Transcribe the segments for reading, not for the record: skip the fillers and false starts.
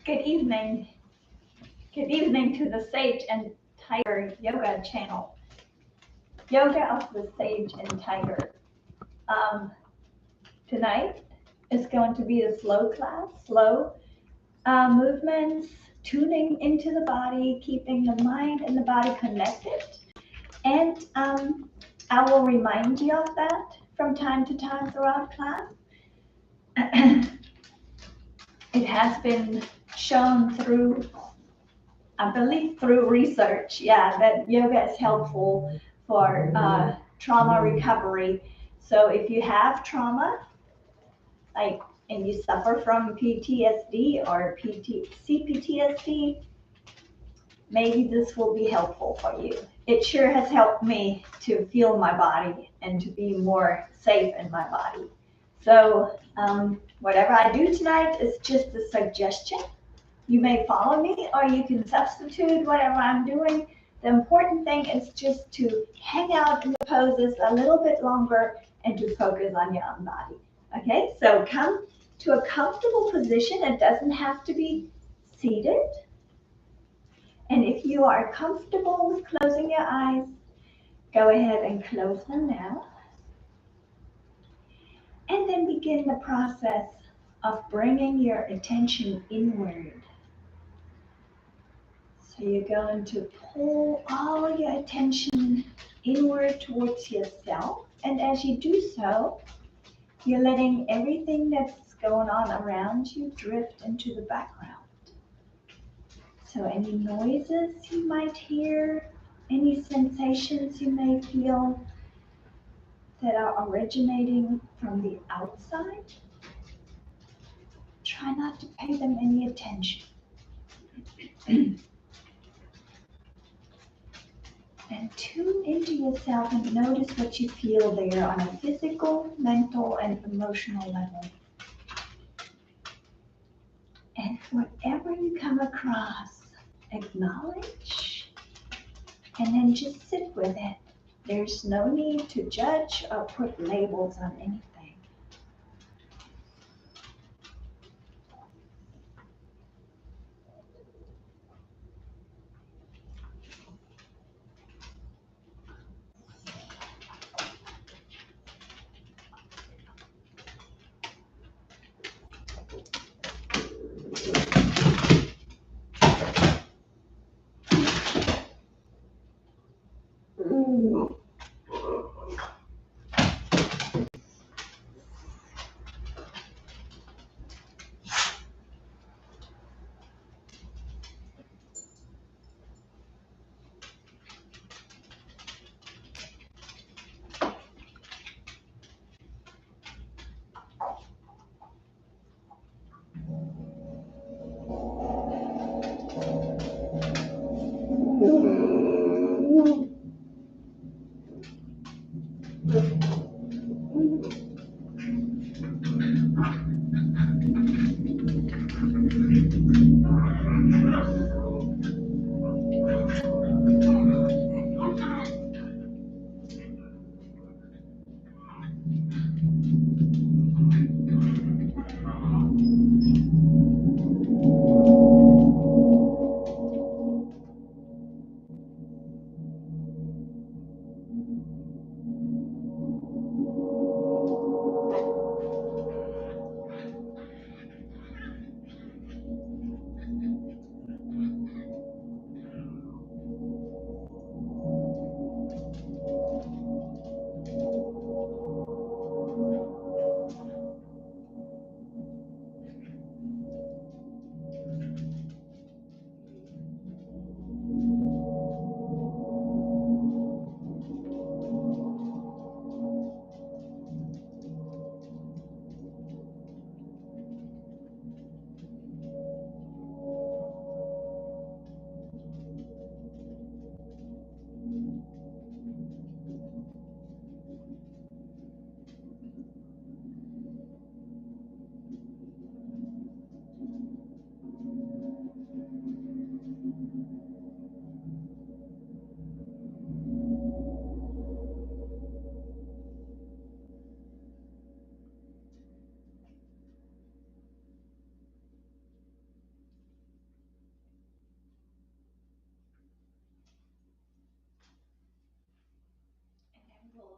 Good evening. Good evening to the Sage and Tiger Yoga channel. Yoga of the Sage and Tiger. Tonight is going to be a slow class, slow movements, tuning into the body, keeping the mind and the body connected. And I will remind you of that from time to time throughout class. It has been shown through, I believe through research, that yoga is helpful for trauma recovery. So if you have trauma, and you suffer from PTSD or CPTSD, maybe this will be helpful for you. It sure has helped me to feel my body and to be more safe in my body. So whatever I do tonight is just a suggestion. You may follow me or you can substitute whatever I'm doing. The important thing is just to hang out in the poses a little bit longer and to focus on your own body. Okay, so come to a comfortable position. It doesn't have to be seated. And if you are comfortable with closing your eyes, go ahead and close them now. And then begin the process of bringing your attention inward. So you're going to pull all your attention inward towards yourself. And as you do so, you're letting everything that's going on around you drift into the background. So any noises you might hear, any sensations you may feel that are originating from the outside, try not to pay them any attention. And tune into yourself and notice what you feel there on a physical, mental, and emotional level. And whatever you come across, acknowledge and then just sit with it. There's no need to judge or put labels on anything.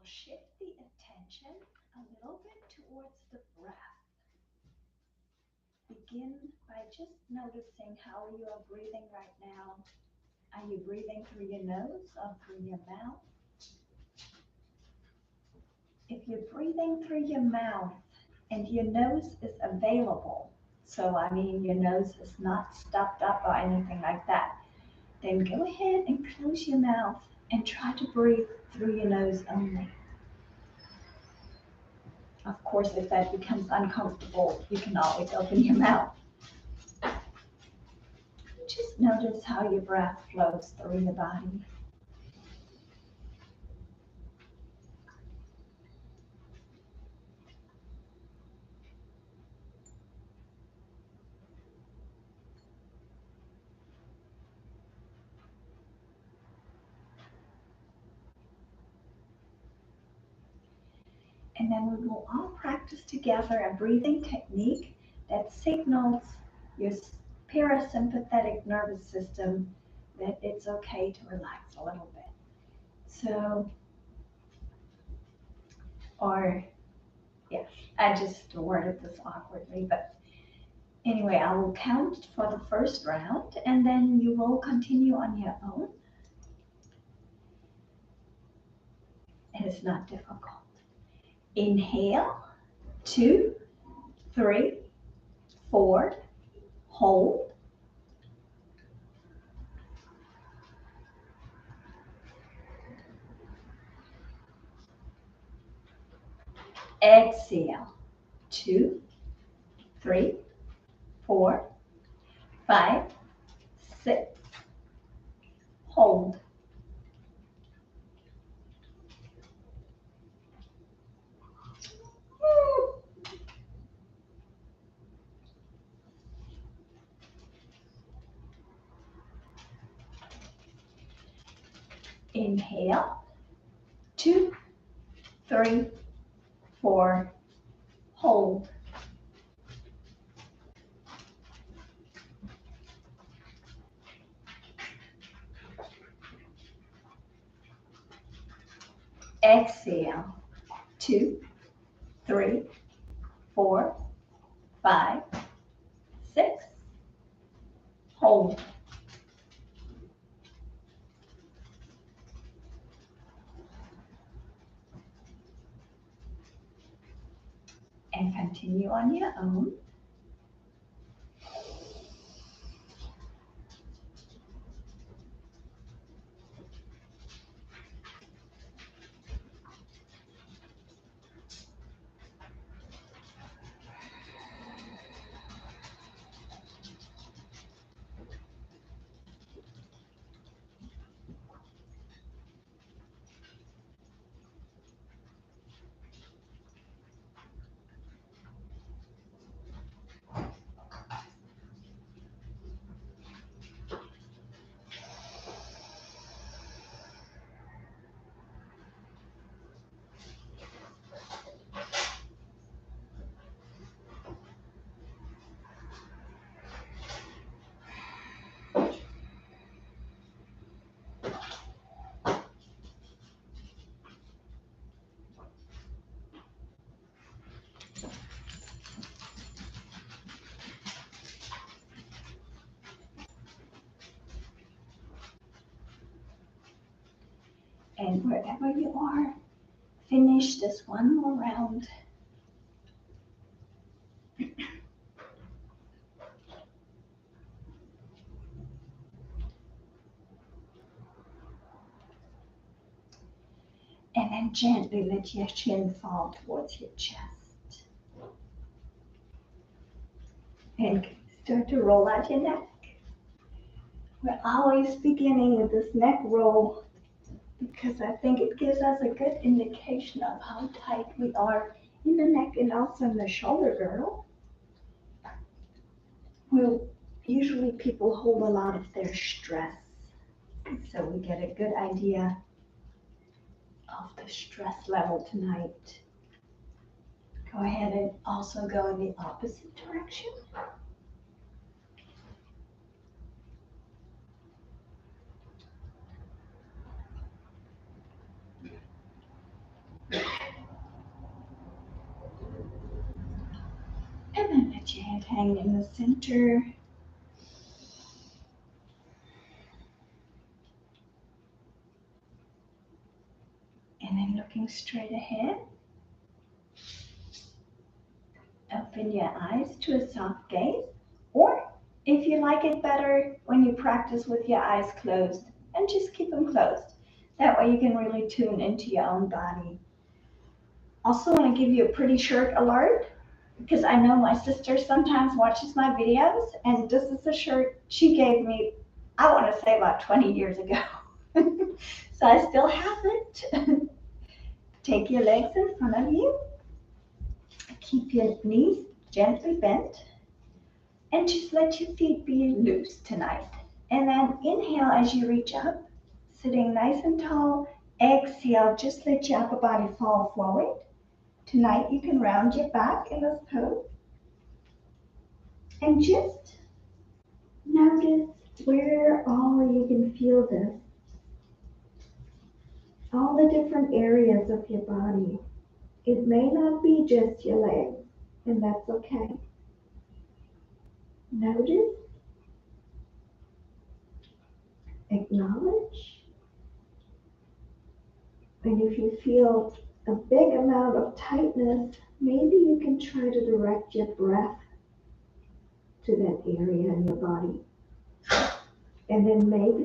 shift the attention a little bit towards the breath. Begin by just noticing how you are breathing right now. Are you breathing through your nose or through your mouth? If you're breathing through your mouth and your nose is available, so I mean your nose is not stuffed up or anything like that, then go ahead and close your mouth and try to breathe through your nose only. Of course, if that becomes uncomfortable, you can always open your mouth. Just notice how your breath flows through the body. And then we will all practice together a breathing technique that signals your parasympathetic nervous system that it's okay to relax a little bit. So, I just worded this awkwardly, but anyway, I will count for the first round and then you will continue on your own. It is not difficult. Inhale, 2, 3, 4, hold. Exhale, 2, 3, 4, 5, 6, hold. Inhale, 2, 3, 4, hold. Exhale, 2, 3, 4, 5, 6, hold. And continue on your own. And wherever you are, finish this one more round. And then gently let your chin fall towards your chest. And start to roll out your neck. We're always beginning with this neck roll because I think it gives us a good indication of how tight we are in the neck and also in the shoulder girdle. Well, usually people hold a lot of their stress, so we get a good idea of the stress level tonight. Go ahead and also go in the opposite direction. hang in the center. And then looking straight ahead. Open your eyes to a soft gaze. Or if you like it better when you practice with your eyes closed, and just keep them closed. That way you can really tune into your own body. Also want to give you a pretty shirt alert, because I know my sister sometimes watches my videos, and this is a shirt she gave me, I want to say about 20 years ago. So I still have it. Take your legs in front of you. Keep your knees gently bent. And just let your feet be loose tonight. And then inhale as you reach up, sitting nice and tall. Exhale, just let your upper body fall forward. Tonight you can round your back in this pose. And just notice where all you can feel this. All the different areas of your body. It may not be just your legs, and that's okay. Notice, acknowledge, and if you feel a big amount of tightness, maybe you can try to direct your breath to that area in your body. And then maybe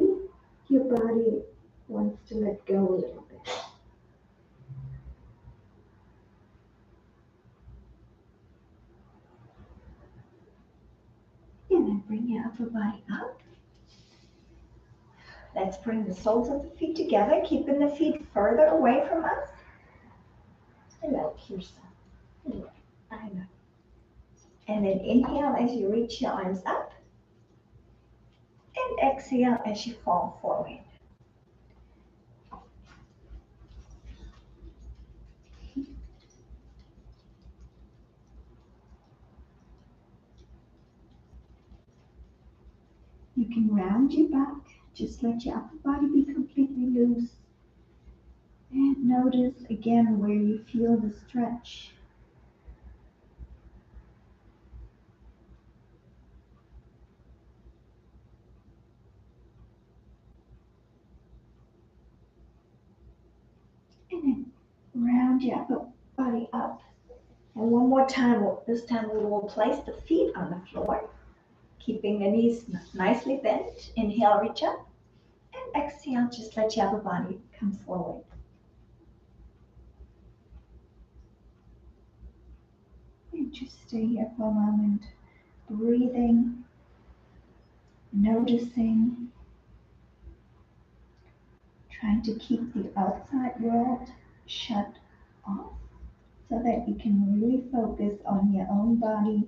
your body wants to let go a little bit. And then bring your upper body up. Let's bring the soles of the feet together, keeping the feet further away from us. Hello, Kirsten. Hello. I know. And then inhale as you reach your arms up. And exhale as you fall forward. You can round your back. Just let your upper body be completely loose. And notice again where you feel the stretch. And then round your upper body up. And one more time, this time we will place the feet on the floor, keeping the knees nicely bent. Inhale, reach up. And exhale, just let your upper body come forward. And just stay here for a moment, breathing, noticing, trying to keep the outside world shut off so that you can really focus on your own body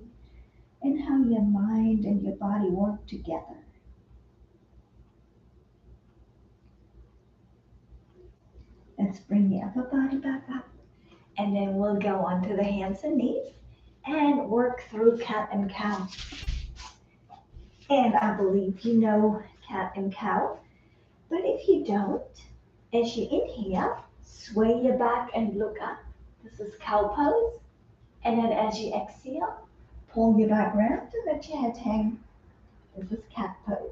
and how your mind and your body work together. Let's bring the upper body back up, and then we'll go onto the hands and knees and work through cat and cow. And I believe you know cat and cow, but if you don't, as you inhale, sway your back and look up. This is cow pose. And then as you exhale, pull your back round and let your head hang. This is cat pose.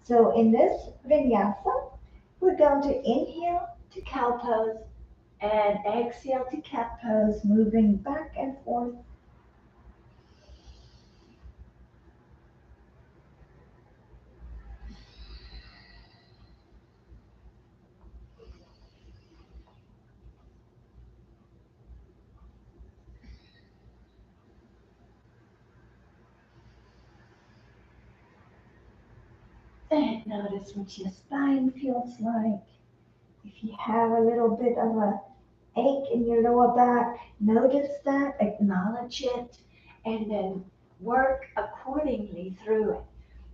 So in this vinyasa, we're going to inhale to cow pose and exhale to cat pose, moving back and forth. And notice what your spine feels like. If you have a little bit of a ache in your lower back, notice that, acknowledge it, and then work accordingly through it.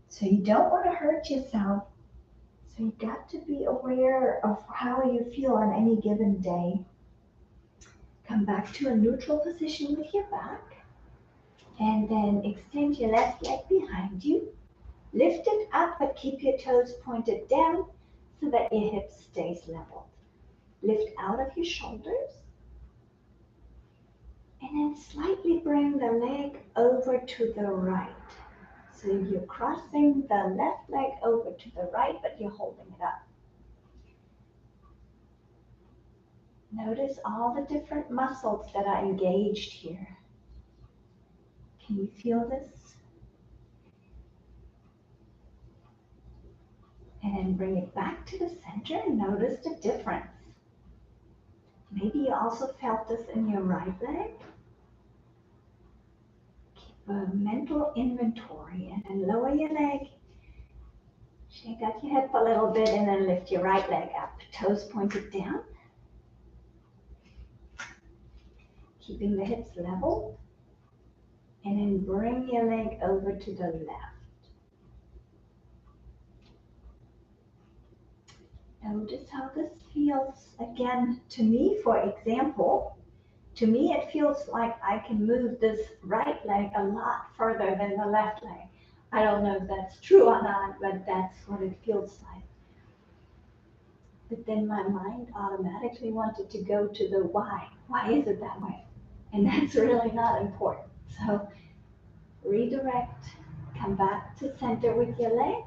So you don't want to hurt yourself. So you got to be aware of how you feel on any given day. Come back to a neutral position with your back, and then extend your left leg behind you. Lift it up, but keep your toes pointed down so that your hips stays level. Lift out of your shoulders. And then slightly bring the leg over to the right. So you're crossing the left leg over to the right, but you're holding it up. Notice all the different muscles that are engaged here. Can you feel this? And then bring it back to the center and notice the difference. Maybe you also felt this in your right leg. Keep a mental inventory and then lower your leg. Shake out your hip a little bit and then lift your right leg up. Toes pointed down. Keeping the hips level. And then bring your leg over to the left. Notice how this feels. Again, to me, for example, to me it feels like I can move this right leg a lot further than the left leg. I don't know if that's true or not, but that's what it feels like. But then my mind automatically wanted to go to the why. Why is it that way? And that's really not important. So redirect, come back to center with your leg.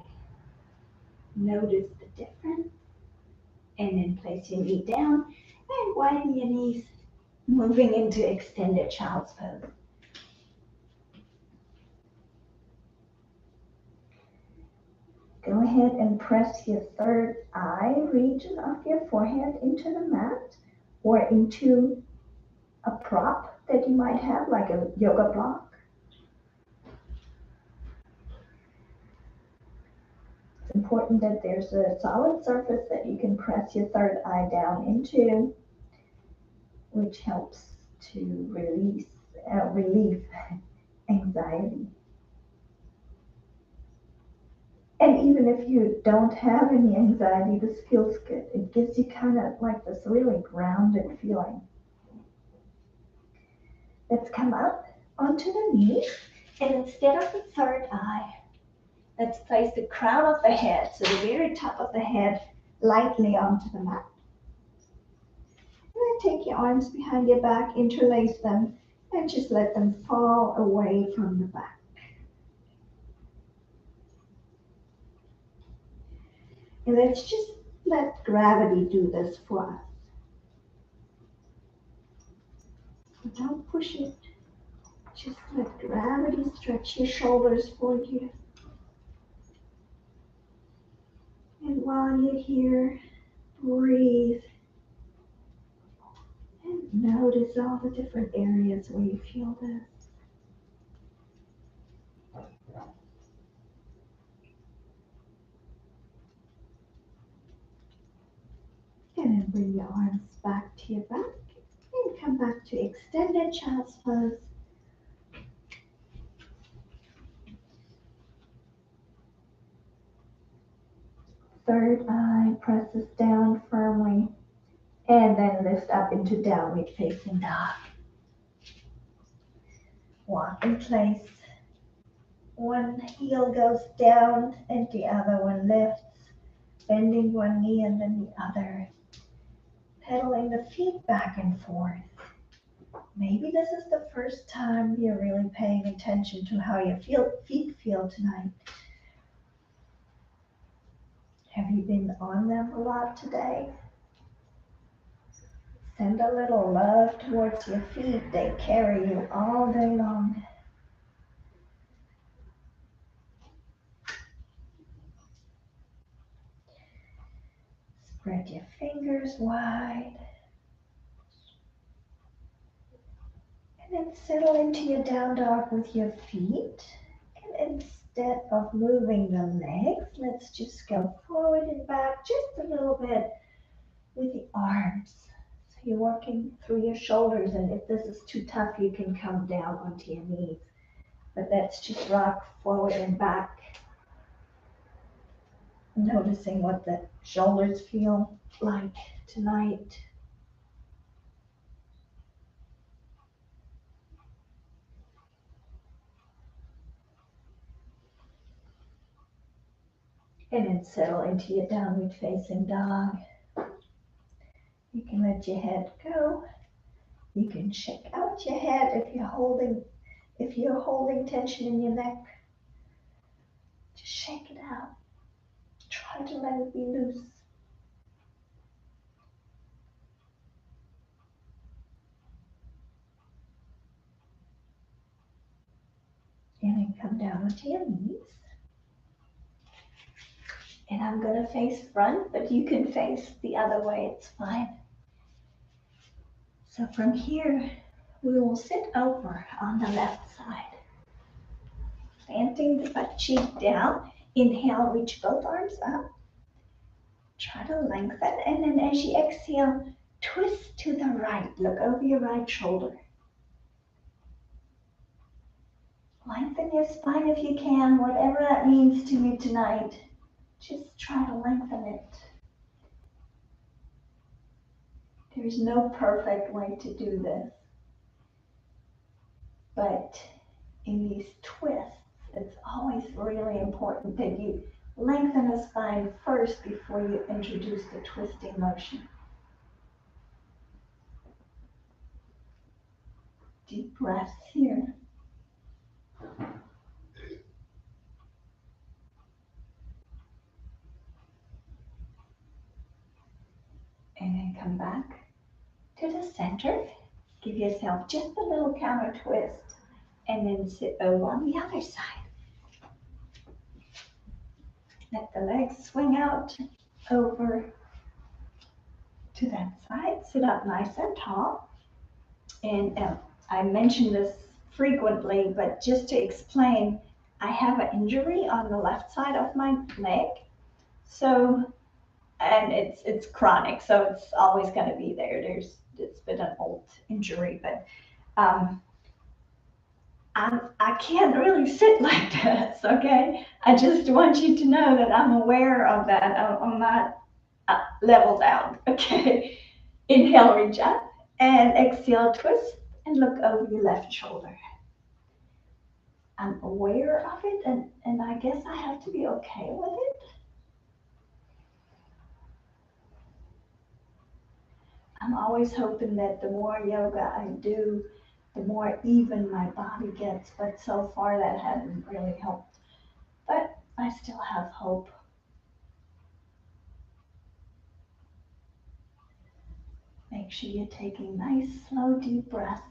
Notice the difference. And then place your knee down and widen your knees, moving into extended child's pose. Go ahead and press your third eye region of your forehead into the mat or into a prop that you might have, like a yoga block. It's important that there's a solid surface that you can press your third eye down into, which helps to relieve anxiety. And even if you don't have any anxiety, this feels good. It gives you kind of like this really grounded feeling. Let's come up onto the knee, and instead of the third eye, let's place the crown of the head, so the very top of the head, lightly onto the mat. And then take your arms behind your back, interlace them, and just let them fall away from the back. And let's just let gravity do this for us. Don't push it. Just let gravity stretch your shoulders for you. And while you're here, breathe. And notice all the different areas where you feel this. And then bring your arms back to your back. And come back to extended child's pose. Third eye presses down firmly. And then lift up into downward facing dog. Walk in place. One heel goes down and the other one lifts. Bending one knee and then the other. Pedaling the feet back and forth. Maybe this is the first time you're really paying attention to how your feet feel tonight. Have you been on them a lot today? Send a little love towards your feet. They carry you all day long. Spread your fingers wide. And then settle into your down dog with your feet. And instead of moving the legs, let's just go forward and back just a little bit with the arms. So you're working through your shoulders, and if this is too tough, you can come down onto your knees. But let's just rock forward and back. Noticing what the shoulders feel like tonight. And then settle into your downward facing dog. You can let your head go You can shake out your head if you're holding tension in your neck. Just shake it out. Try to let it be loose. And then come down onto your knees. And I'm going to face front, but you can face the other way, it's fine. So from here, we will sit over on the left side. Planting the butt cheek down. Inhale, reach both arms up. Try to lengthen, and then as you exhale, twist to the right. Look over your right shoulder. Lengthen your spine if you can, whatever that means to you tonight. Just try to lengthen it. There's no perfect way to do this. But in these twists, it's always really important that you lengthen the spine first before you introduce the twisting motion. Deep breaths here. And then come back to the center. Give yourself just a little counter twist and then sit over on the other side. Let the legs swing out over to that side. Sit up nice and tall. And I mention this frequently, but just to explain, I have an injury on the left side of my leg. So, and it's chronic, so it's always going to be there. It's been an old injury, but I can't really sit like this, okay? I just want you to know that I'm aware of that. I'm not leveled out, okay? Inhale, reach up, and exhale, twist, and look over your left shoulder. I'm aware of it, and I guess I have to be okay with it. I'm always hoping that the more yoga I do, the more even my body gets, but so far that hasn't really helped. But I still have hope. Make sure you're taking nice, slow, deep breaths.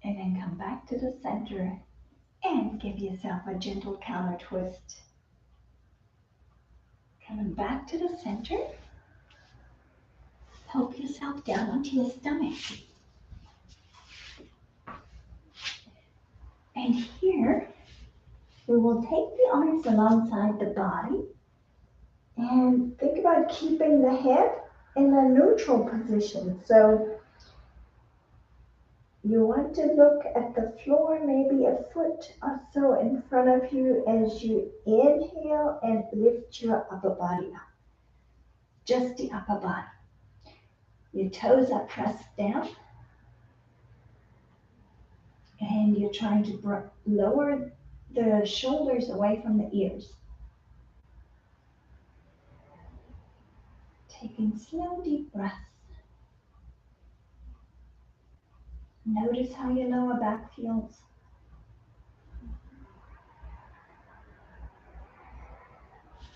And then come back to the center and give yourself a gentle counter twist. Coming back to the center. Help yourself down onto your stomach. And here, we will take the arms alongside the body and think about keeping the head in a neutral position. So you want to look at the floor, maybe a foot or so in front of you as you inhale and lift your upper body up. Just the upper body. Your toes are pressed down. And you're trying to lower the shoulders away from the ears. Taking slow, deep breaths. Notice how your lower back feels.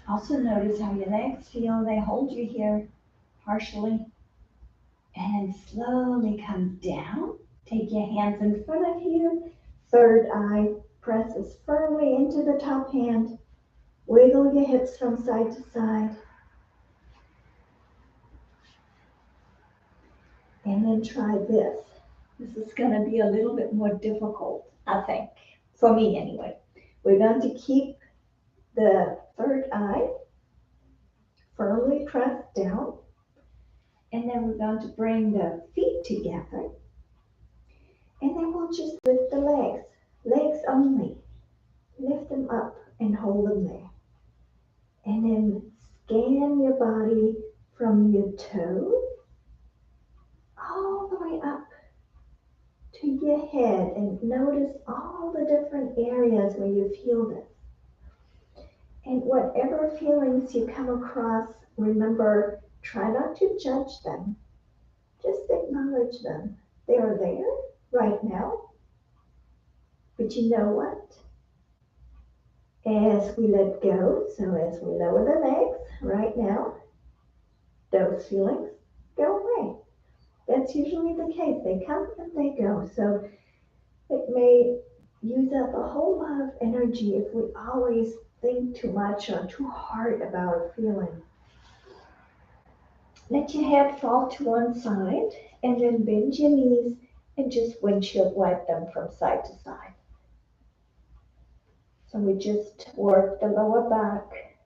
Also notice how your legs feel. They hold you here partially. And then slowly come down. Take your hands in front of you. Third eye presses firmly into the top hand. Wiggle your hips from side to side. And then try this. This is going to be a little bit more difficult, I think, for me anyway. We're going to keep the third eye firmly pressed down. And then we're going to bring the feet together. And then we'll just lift the legs. Legs only. Lift them up and hold them there. And then scan your body from your toe all the way up to your head and notice all the different areas where you feel this. And whatever feelings you come across, Remember, try not to judge them. Just acknowledge them. They are there right now. But you know what? As we let go, so as we lower the legs right now, those feelings go away. That's usually the case. They come and they go. So it may use up a whole lot of energy if we always think too much or too hard about a feeling. Let your head fall to one side and then bend your knees and just windshield wipe them from side to side. So we just work the lower back,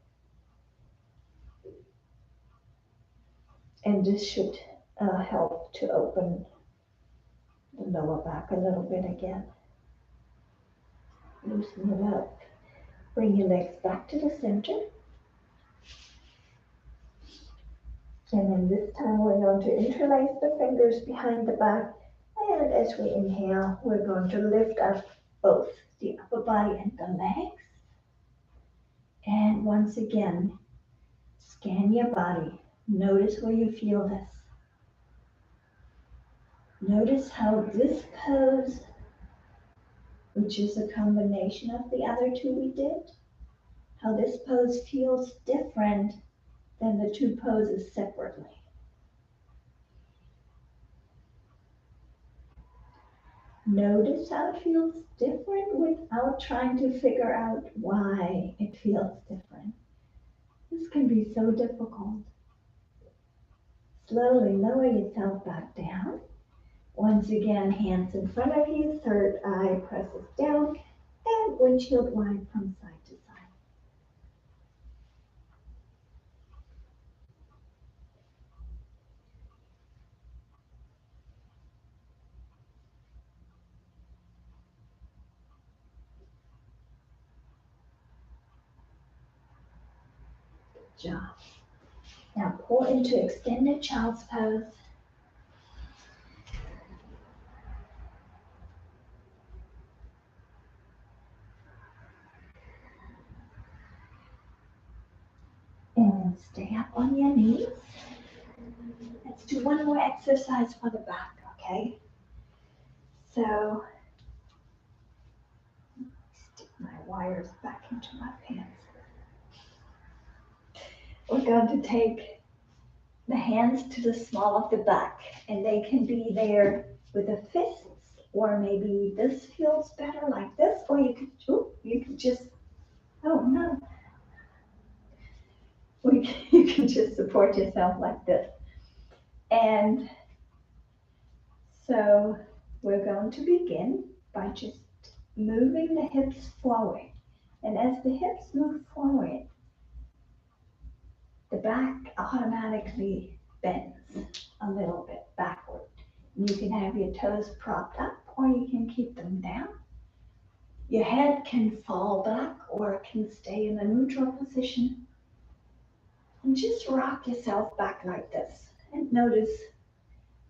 and this should help to open the lower back a little bit again. Loosen it up. Bring your legs back to the center. And then this time we're going to interlace the fingers behind the back. And as we inhale, we're going to lift up both the upper body and the legs. And once again, scan your body. Notice where you feel this. Notice how this pose, which is a combination of the other two we did, how this pose feels different than the two poses separately. Notice how it feels different without trying to figure out why it feels different. This can be so difficult. Slowly lower yourself back down. Once again, hands in front of you, third eye presses down, and windshield wipe from side to side. Good job. Now pull into extended child's pose. And stay up on your knees. Let's do one more exercise for the back, okay? So, stick my wires back into my pants. We're going to take the hands to the small of the back, and they can be there with the fists, or maybe this feels better like this, or you could just, oh no, you can just support yourself like this. And so we're going to begin by just moving the hips forward. And as the hips move forward, the back automatically bends a little bit backward. And you can have your toes propped up or you can keep them down. Your head can fall back or it can stay in a neutral position. And just rock yourself back like this and notice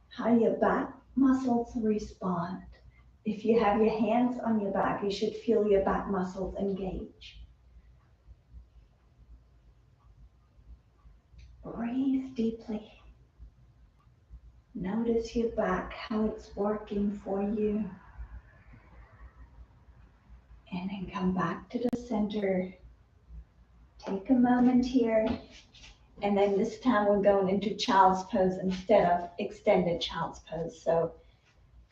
how your back muscles respond. If you have your hands on your back, you should feel your back muscles engage. Breathe deeply. Notice your back, how it's working for you. And then come back to the center. Take a moment here. And then this time we're going into child's pose instead of extended child's pose. So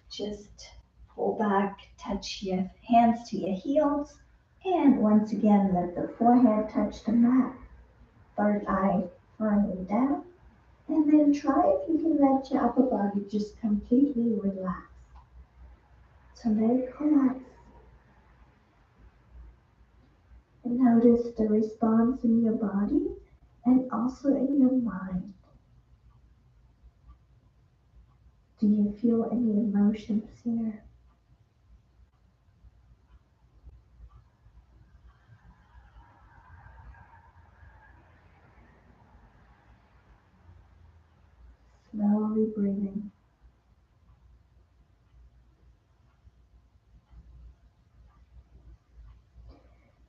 just pull back, touch your hands to your heels. And once again, let the forehead touch the mat. Third eye firmly down. And then try if you can let your upper body just completely relax. So let it relax. And notice the response in your body and also in your mind. Do you feel any emotions here? Slowly breathing.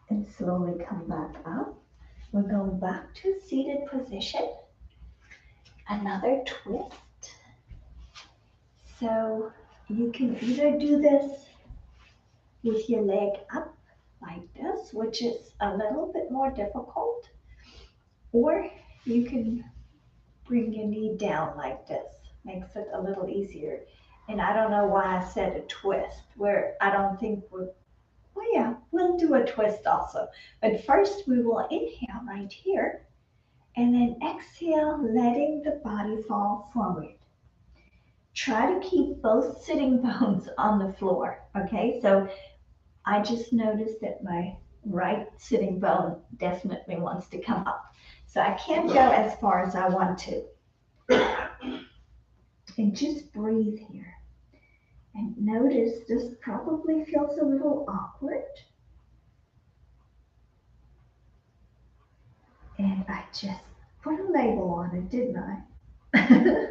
And slowly come back up. We're going back to seated position. Another twist. So you can either do this with your leg up like this, which is a little bit more difficult, or you can bring your knee down like this. Makes it a little easier. And I don't know why I said a twist, where I don't think well, yeah, we'll do a twist also. But first we will inhale right here and then exhale, letting the body fall forward. Try to keep both sitting bones on the floor, okay? So I just noticed that my right sitting bone definitely wants to come up. So I can't go as far as I want to. And just breathe here. And notice this probably feels a little awkward. And I just put a label on it, didn't I?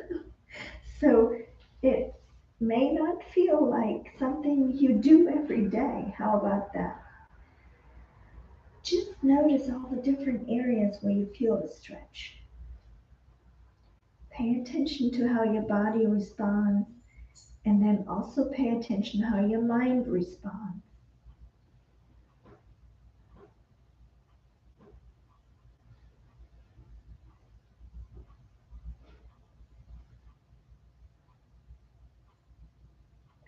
So it may not feel like something you do every day. How about that? Just notice all the different areas where you feel the stretch. Pay attention to how your body responds, and then also pay attention to how your mind responds.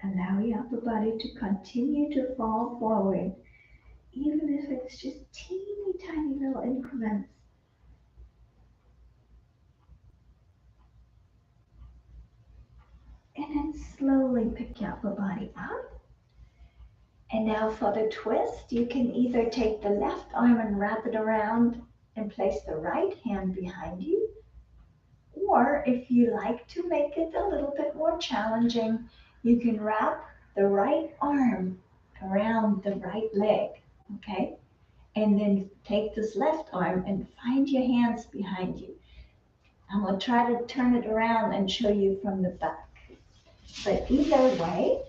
Allow your upper body to continue to fall forward, even if it's just teeny tiny little increments. And then slowly pick your upper body up. And now for the twist, you can either take the left arm and wrap it around and place the right hand behind you. Or if you like to make it a little bit more challenging, you can wrap the right arm around the right leg, okay? And then take this left arm and find your hands behind you. I'm going to try to turn it around and show you from the back. But either way,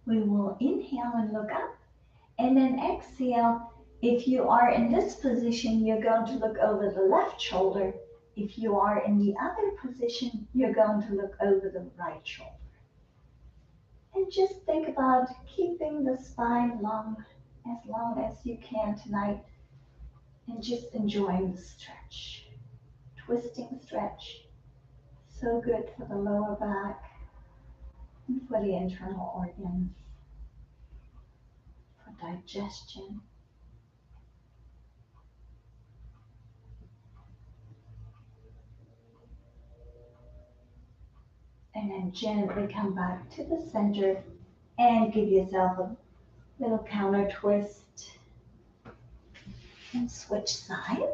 we will inhale and look up, and then exhale. If you are in this position, you're going to look over the left shoulder. If you are in the other position, you're going to look over the right shoulder. And just think about keeping the spine long as you can tonight, and just enjoying the stretch. Twisting stretch. So good for the lower back and for the internal organs, for digestion. And then gently come back to the center and give yourself a little counter twist and switch sides.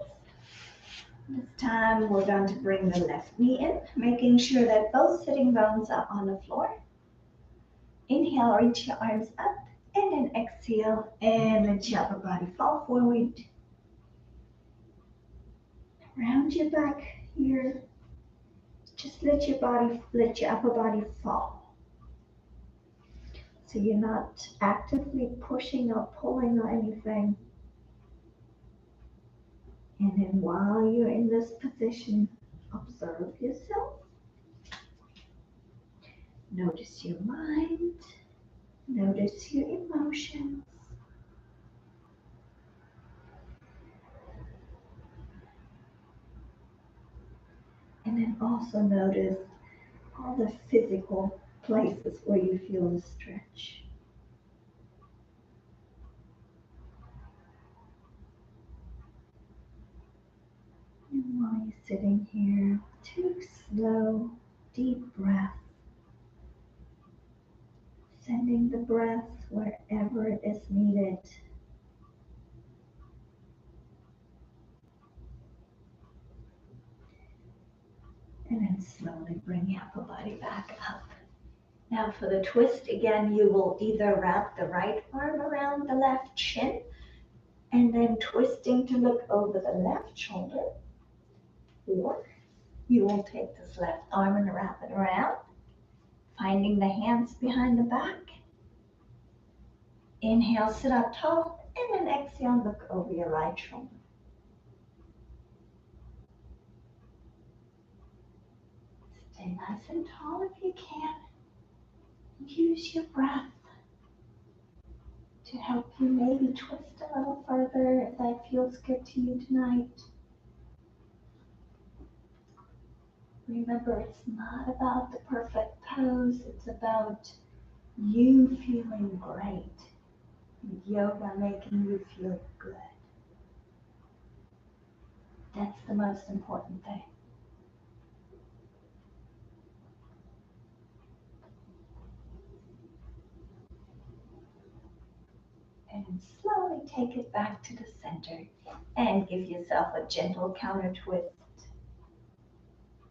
This time we're going to bring the left knee in, making sure that both sitting bones are on the floor. Inhale, reach your arms up, and then exhale and let your upper body fall forward. Round your back here. Just let your upper body fall. So you're not actively pushing or pulling or anything. And then while you're in this position, observe yourself. Notice your mind. Notice your emotions. And then also notice all the physical places where you feel the stretch. And while you're sitting here, take slow, deep breaths, sending the breath wherever it is needed. And then slowly bring your upper body back up. Now for the twist, again, you will either wrap the right arm around the left shin and then twisting to look over the left shoulder, or you will take this left arm and wrap it around, finding the hands behind the back, Inhale, sit up tall, and then exhale, look over your right shoulder. Stay nice and tall if you can. Use your breath to help you maybe twist a little further if that feels good to you tonight. Remember, it's not about the perfect pose, it's about you feeling great. Yoga making you feel good. That's the most important thing. And slowly take it back to the center and give yourself a gentle counter twist.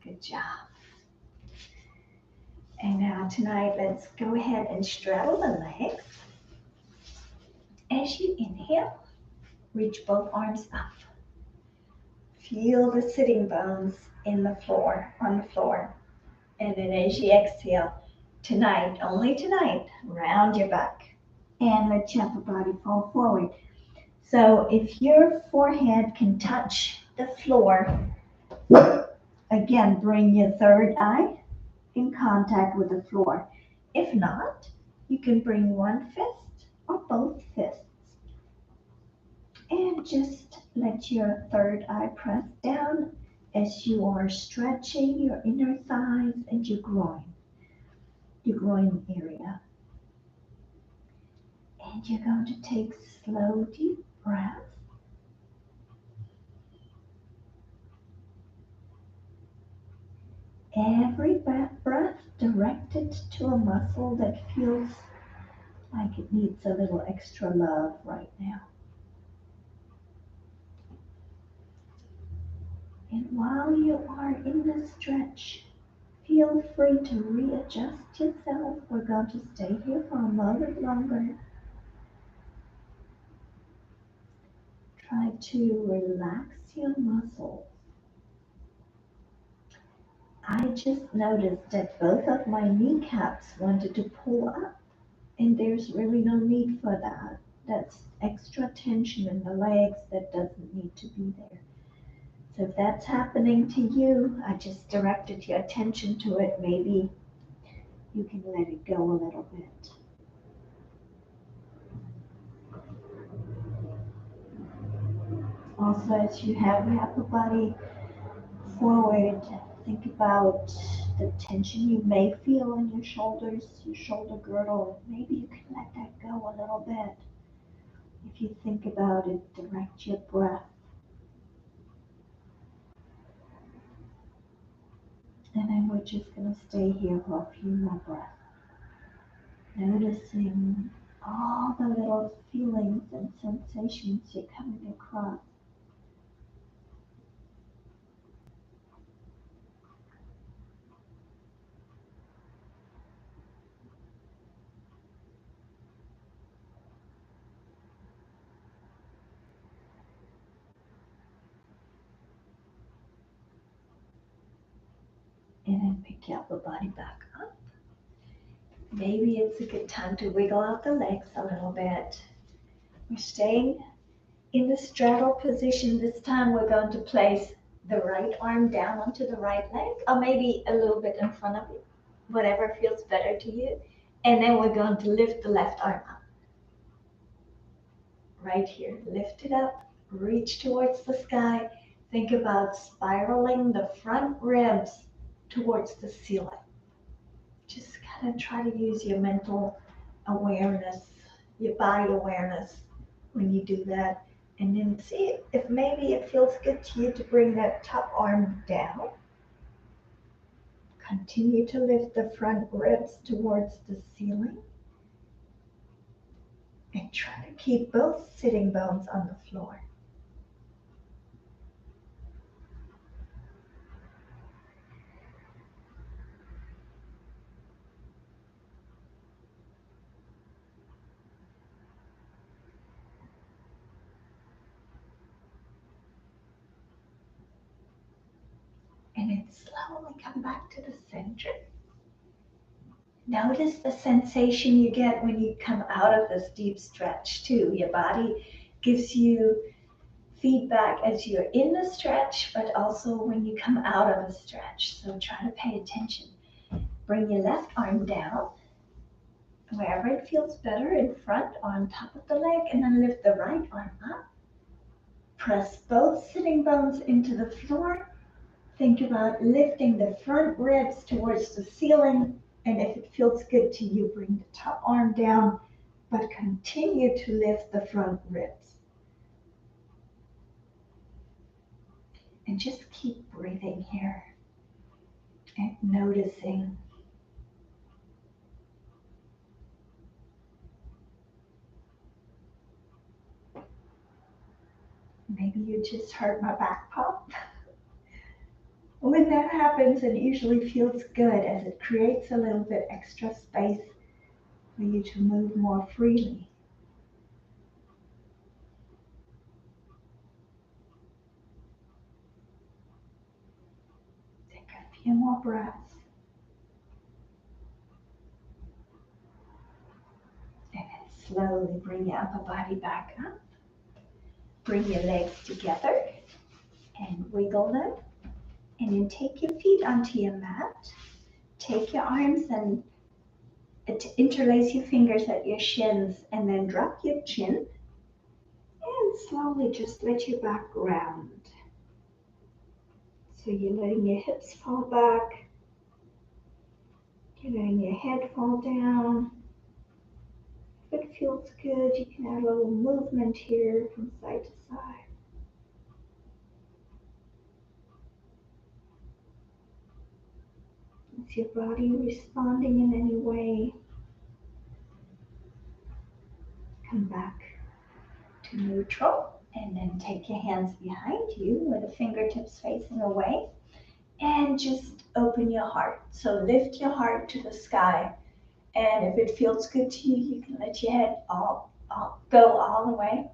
Good job. And now tonight, let's go ahead and straddle the legs. As you inhale, reach both arms up. Feel the sitting bones on the floor. And then as you exhale, tonight, only tonight, round your back. And let your upper body fall forward. So if your forehead can touch the floor, again, bring your third eye in contact with the floor. If not, you can bring one fist or both fists. And just let your third eye press down as you are stretching your inner thighs and your groin area. And you're going to take slow, deep breaths. Every breath directed to a muscle that feels like it needs a little extra love right now. And while you are in the stretch, feel free to readjust yourself. We're going to stay here for a moment longer. Try to relax your muscles. I just noticed that both of my kneecaps wanted to pull up, and there's really no need for that. That's extra tension in the legs that doesn't need to be there. So if that's happening to you, I just directed your attention to it. Maybe you can let it go a little bit. Also, as you have your upper body forward, think about the tension you may feel in your shoulders, your shoulder girdle. Maybe you can let that go a little bit. If you think about it, direct your breath. And then we're just going to stay here for a few more breaths. Noticing all the little feelings and sensations you're coming across. And then pick your upper body back up. Maybe it's a good time to wiggle out the legs a little bit. We're staying in the straddle position. This time we're going to place the right arm down onto the right leg, or maybe a little bit in front of you, whatever feels better to you. And then we're going to lift the left arm up. Right here, lift it up, reach towards the sky. Think about spiraling the front ribs towards the ceiling. Just kind of try to use your mental awareness, your body awareness when you do that. And then see if maybe it feels good to you to bring that top arm down. Continue to lift the front ribs towards the ceiling. And try to keep both sitting bones on the floor. And then slowly come back to the center. Notice the sensation you get when you come out of this deep stretch too. Your body gives you feedback as you're in the stretch, but also when you come out of a stretch. So try to pay attention. Bring your left arm down, wherever it feels better, in front or on top of the leg, and then lift the right arm up. Press both sitting bones into the floor. Think about lifting the front ribs towards the ceiling, and if it feels good to you, bring the top arm down, but continue to lift the front ribs. And just keep breathing here and noticing. Maybe you just heard my back pop. When that happens, it usually feels good as it creates a little bit extra space for you to move more freely. Take a few more breaths. And then slowly bring your upper body back up. Bring your legs together and wiggle them. And then take your feet onto your mat. Take your arms and interlace your fingers at your shins and then drop your chin. And slowly just let your back round. So you're letting your hips fall back. You're letting your head fall down. If it feels good, you can add a little movement here from side to side. Is your body responding in any way? Come back to neutral and then take your hands behind you with the fingertips facing away and just open your heart. So lift your heart to the sky, and if it feels good to you, you can let your head go all the way.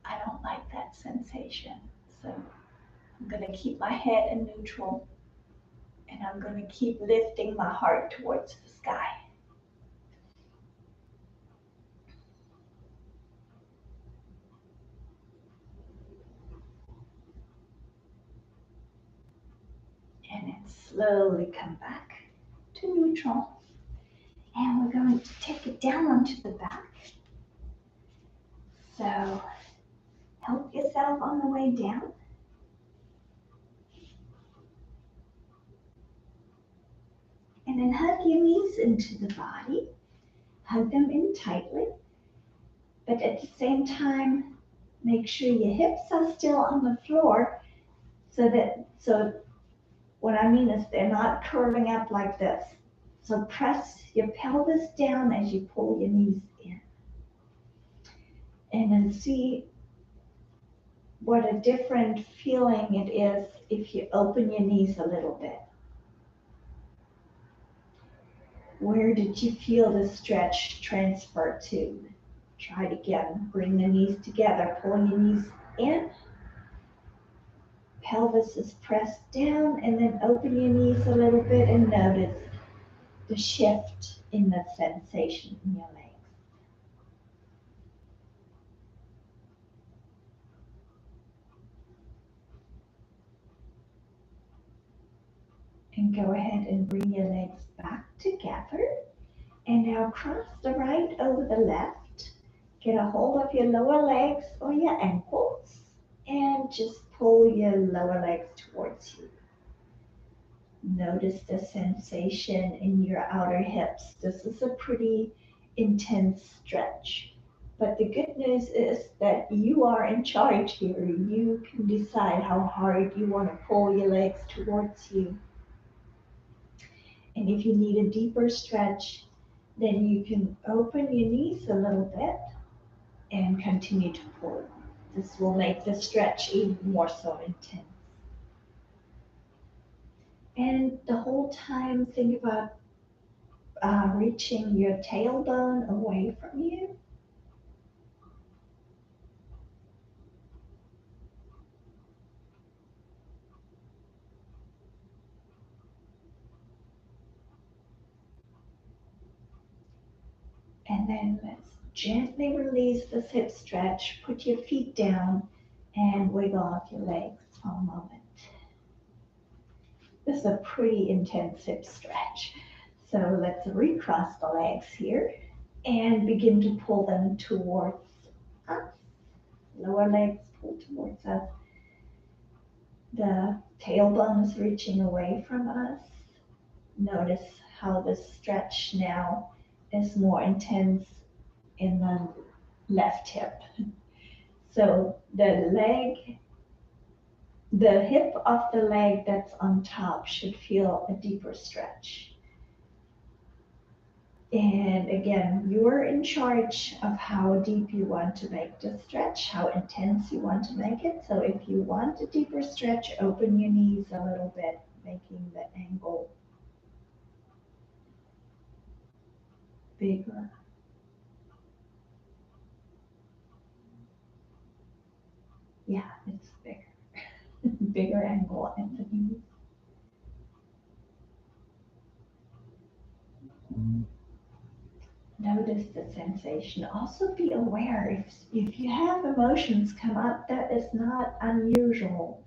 I don't like that sensation, so I'm going to keep my head in neutral, and I'm going to keep lifting my heart towards the sky. And then slowly come back to neutral. And we're going to take it down onto the back. So help yourself on the way down. And then hug your knees into the body. Hug them in tightly. But at the same time, make sure your hips are still on the floor so what I mean is they're not curving up like this. So press your pelvis down as you pull your knees in. And then see what a different feeling it is if you open your knees a little bit. Where did you feel the stretch transfer to? Try it again. Bring the knees together. Pull your knees in. Pelvis is pressed down, and then open your knees a little bit and notice the shift in the sensation in your legs. And go ahead and bring your legs back together. And now cross the right over the left. Get a hold of your lower legs or your ankles and just pull your lower legs towards you. Notice the sensation in your outer hips. This is a pretty intense stretch. But the good news is that you are in charge here. You can decide how hard you want to pull your legs towards you. And if you need a deeper stretch, then you can open your knees a little bit and continue to pull. This will make the stretch even more so intense. And the whole time, think about reaching your tailbone away from you. And then let's gently release this hip stretch. Put your feet down and wiggle off your legs for a moment. This is a pretty intense hip stretch. So let's recross the legs here and begin to pull them towards us. Lower legs pull towards us. The tailbone is reaching away from us. Notice how the stretch now is more intense in the left hip. So the hip of the leg that's on top should feel a deeper stretch. And again, you're in charge of how deep you want to make the stretch, how intense you want to make it. So if you want a deeper stretch, open your knees a little bit, making the angle bigger. Yeah, it's bigger. Bigger angle at the knees. Notice the sensation. Also be aware if you have emotions come up, that is not unusual.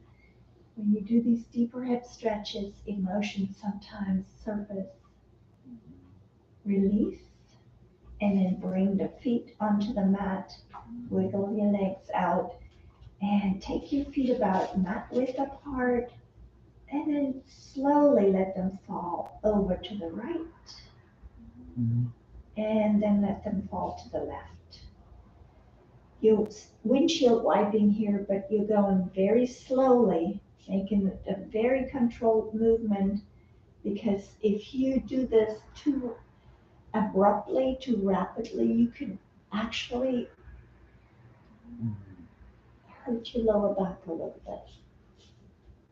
When you do these deeper hip stretches, emotions sometimes surface. Release and then bring the feet onto the mat. Wiggle your legs out and take your feet about mat width apart and then slowly let them fall over to the right and then let them fall to the left. You're windshield wiping here, but you're going very slowly, making a very controlled movement, because if you do this too abruptly, too rapidly, you can actually hurt your lower back a little bit.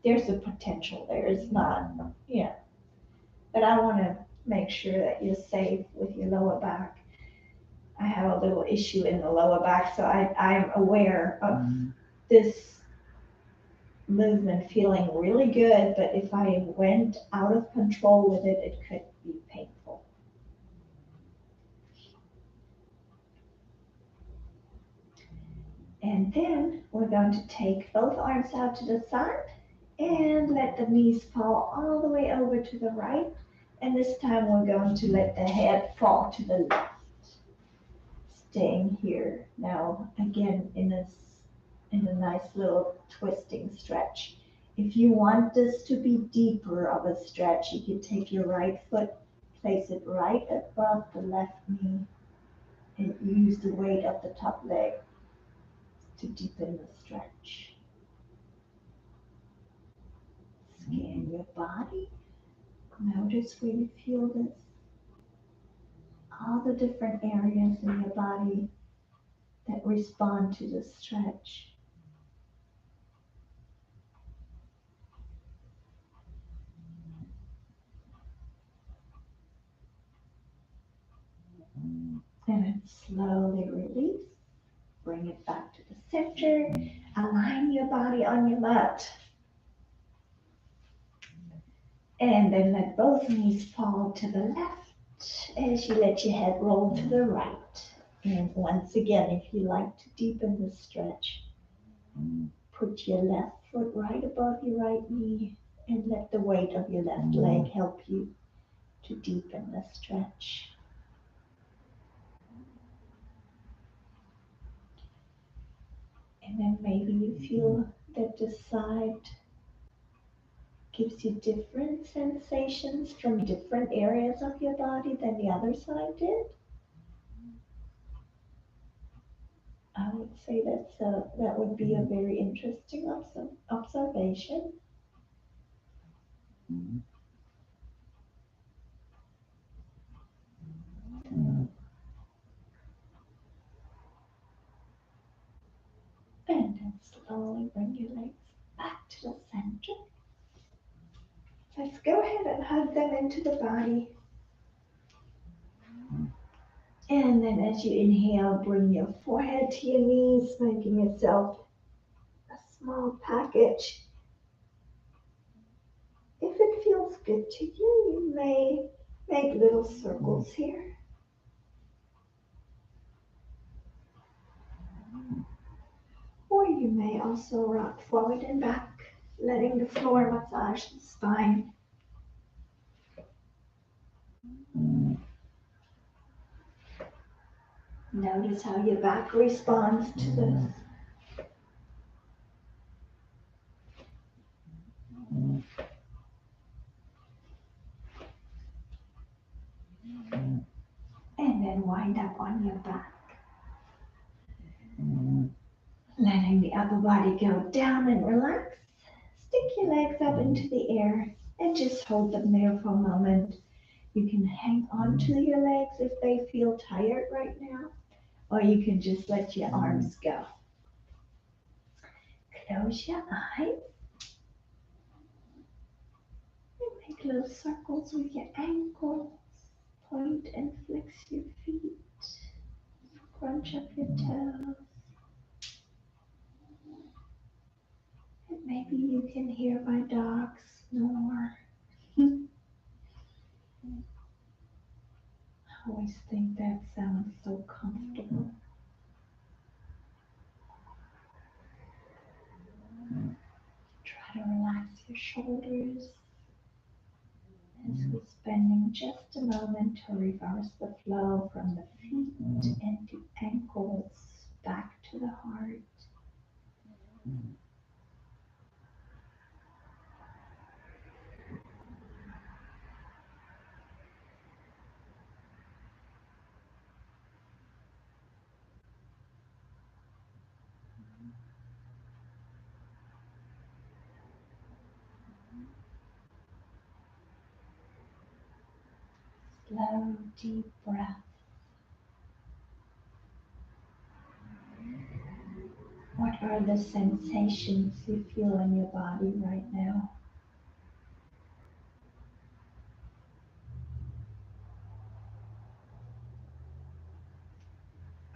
There's a potential there. It's not, yeah. But I want to make sure that you're safe with your lower back. I have a little issue in the lower back, so I'm aware of this movement feeling really good, but if I went out of control with it, it could be painful. And then we're going to take both arms out to the side and let the knees fall all the way over to the right. And this time we're going to let the head fall to the left. Staying here now, again, in a nice little twisting stretch. If you want this to be deeper of a stretch, you can take your right foot, place it right above the left knee, and use the weight of the top leg to deepen the stretch. Scan your body. Notice where you feel this. All the different areas in your body that respond to the stretch. And then slowly release. Bring it back to the center. Align your body on your mat. And then let both knees fall to the left as you let your head roll to the right. And once again, if you like to deepen the stretch, put your left foot right above your right knee and let the weight of your left leg help you to deepen the stretch. And then maybe you feel that this side gives you different sensations from different areas of your body than the other side did. I would say that would be a very interesting observation. And then slowly bring your legs back to the center. Let's go ahead and hug them into the body. And then as you inhale, bring your forehead to your knees, making yourself a small package. If it feels good to you, you may make little circles here. also rock forward and back, letting the floor massage the spine. Notice how your back responds to this. And then wind up on your back. Letting the upper body go down and relax. Stick your legs up into the air and just hold them there for a moment. You can hang on to your legs if they feel tired right now, or you can just let your arms go. Close your eyes and make little circles with your ankles. Point and flex your feet. Crunch up your toes. And maybe you can hear my dog snore. I always think that sounds so comfortable. Try to relax your shoulders as we're spending just a moment to reverse the flow from the feet and the ankles back to the heart. Slow, deep breath. What are the sensations you feel in your body right now?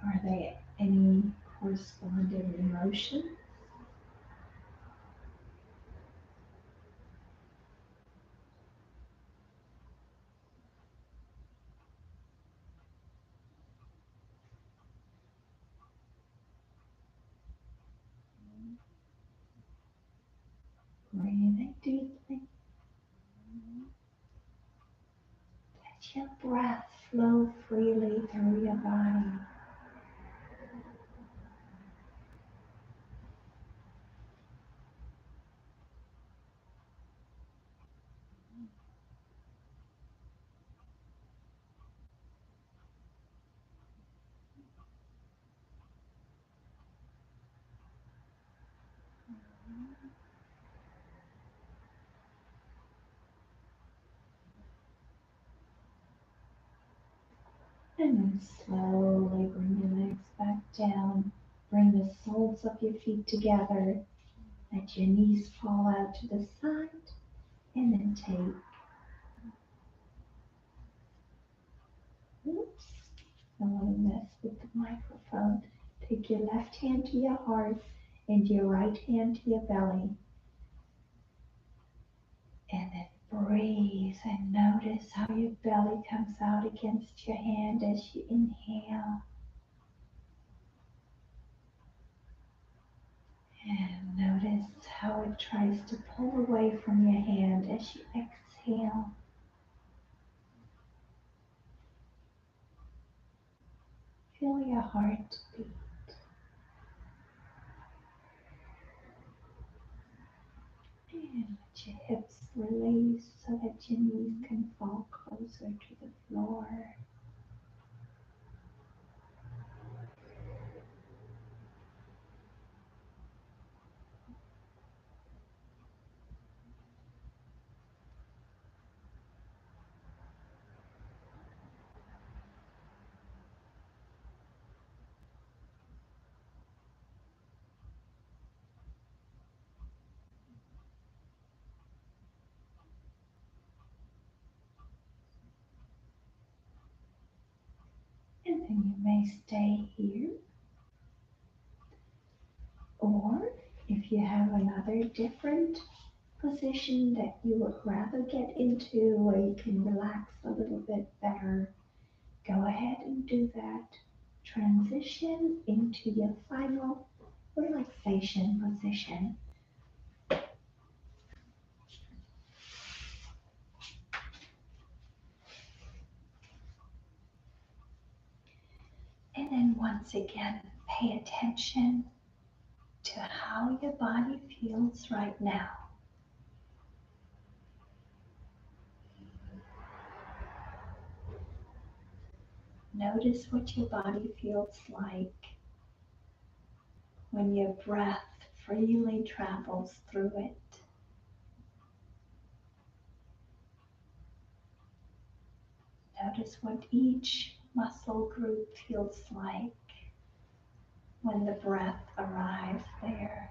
Are there any corresponding emotions? Breathing deeply. Let your breath flow freely through your body. And then slowly bring your legs back down. Bring the soles of your feet together. Let your knees fall out to the side. And then take, oops, a little mess with the microphone. Take your left hand to your heart and your right hand to your belly. And then breathe and notice how your belly comes out against your hand as you inhale. And notice how it tries to pull away from your hand as you exhale. Feel your heart beat. And let your hips release so that your knees can fall closer to the floor. And then you may stay here. Or if you have another different position that you would rather get into where you can relax a little bit better, go ahead and do that. Transition into your final relaxation position. And then once again, pay attention to how your body feels right now. Notice what your body feels like when your breath freely travels through it. Notice what each muscle group feels like when the breath arrives there.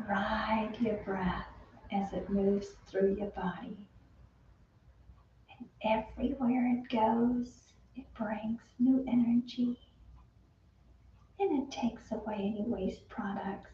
Ride your breath as it moves through your body. And everywhere it goes, it brings new energy and it takes away any waste products.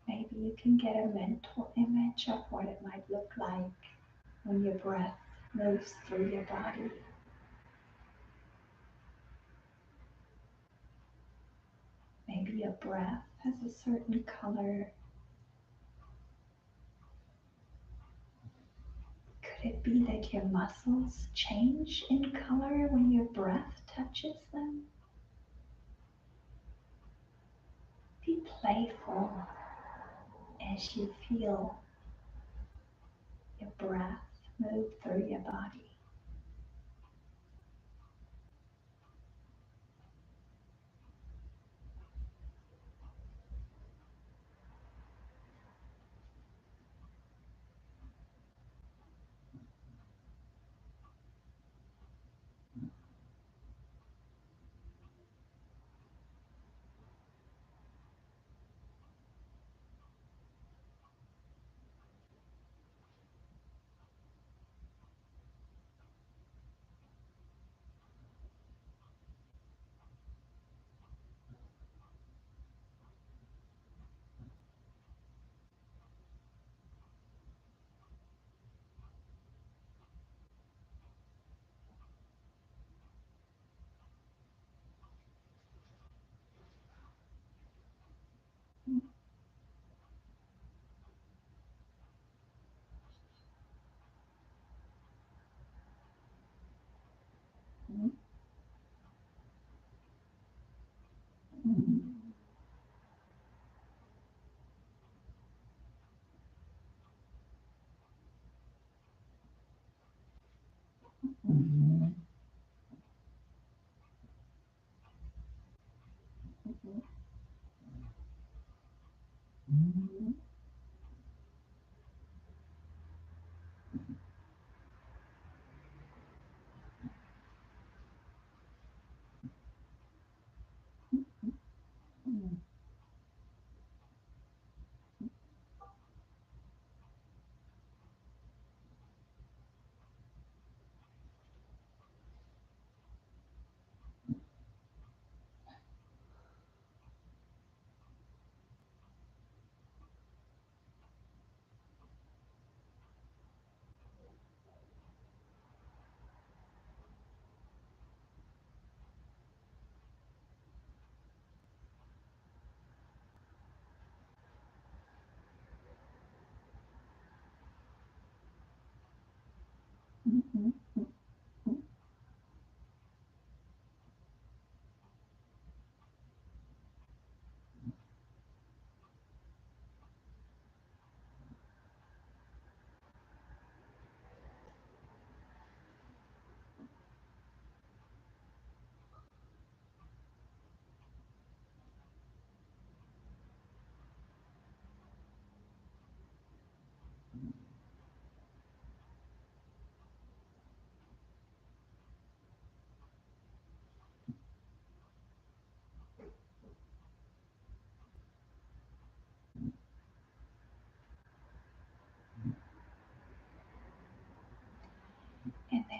Maybe you can get a mental image of what it might look like when your breath moves through your body. Maybe your breath has a certain color. Could it be that your muscles change in color when your breath touches them? Be playful as you feel your breath move through your body.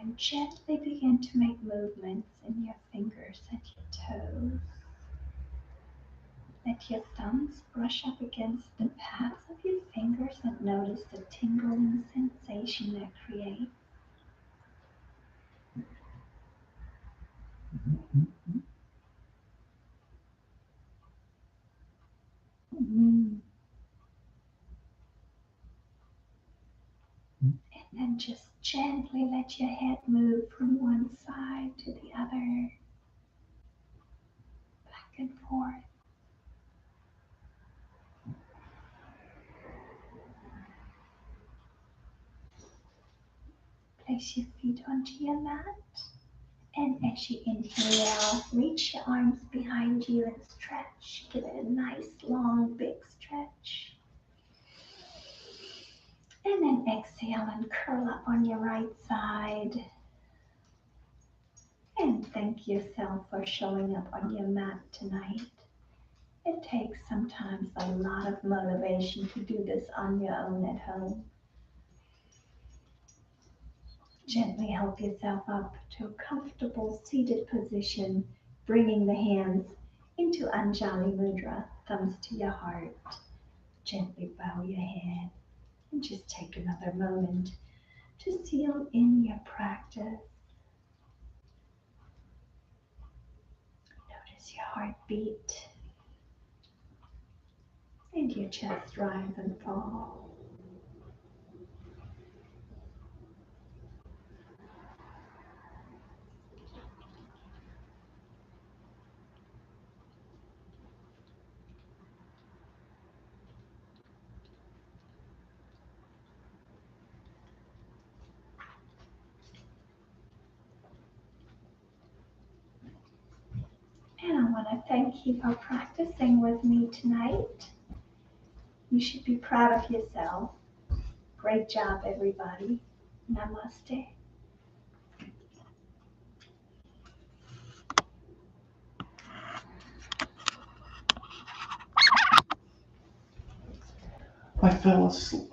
And gently begin to make movements in your fingers and your toes. Let your thumbs brush up against the pads of your fingers and notice the tingling sensation that creates. Mm. And then just gently let your head move from one side to the other, back and forth. Place your feet onto your mat. And as you inhale, reach your arms behind you and stretch. Give it a nice, long, big stretch. And then exhale and curl up on your right side. And thank yourself for showing up on your mat tonight. It takes sometimes a lot of motivation to do this on your own at home. Gently help yourself up to a comfortable seated position, bringing the hands into Anjali Mudra, thumbs to your heart. Gently bow your head and just take another moment to seal in your practice. Notice your heartbeat and your chest rise and fall. And I want to thank you for practicing with me tonight. You should be proud of yourself. Great job, everybody. Namaste. I fell asleep.